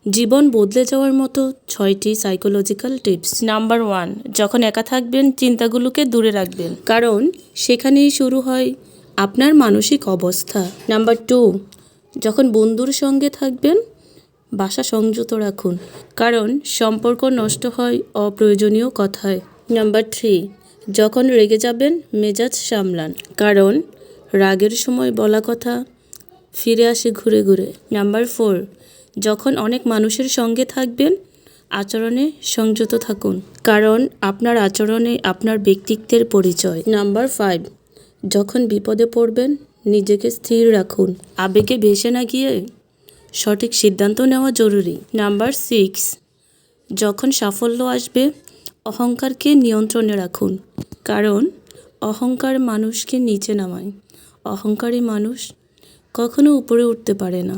জীবন বদলে যাওয়ার মতো 6টি সাইকোলজিক্যাল টিপস। নাম্বার 1, যখন একা থাকবেন চিন্তাগুলোকে দূরে রাখবেন, কারণ সেখানেই শুরু হয় আপনার মানসিক অবস্থা। নাম্বার 2, যখন বন্ধুর সঙ্গে থাকবেন ভাষা সংযত রাখুন, কারণ সম্পর্ক নষ্ট হয় অপ্রয়োজনীয় কথায়। নাম্বার 3, যখন রেগে যাবেন মেজাজ সামলান, কারণ রাগের সময় বলা কথা ফিরে আসে ঘুরে ঘুরে। নাম্বার 4, যখন অনেক মানুষের সঙ্গে থাকবেন আচরণে সংযত থাকুন, কারণ আপনার আচরণে আপনার ব্যক্তিত্বের পরিচয়। নাম্বার 5, যখন বিপদে পড়বেন নিজেকে স্থির রাখুন, আবেগে ভেসে না গিয়ে সঠিক সিদ্ধান্ত নেওয়া জরুরি। নাম্বার 6, যখন সাফল্য আসবে অহংকারকে নিয়ন্ত্রণে রাখুন, কারণ অহংকার মানুষকে নিচে নামায়, অহংকারী মানুষ কখনো উপরে উঠতে পারে না।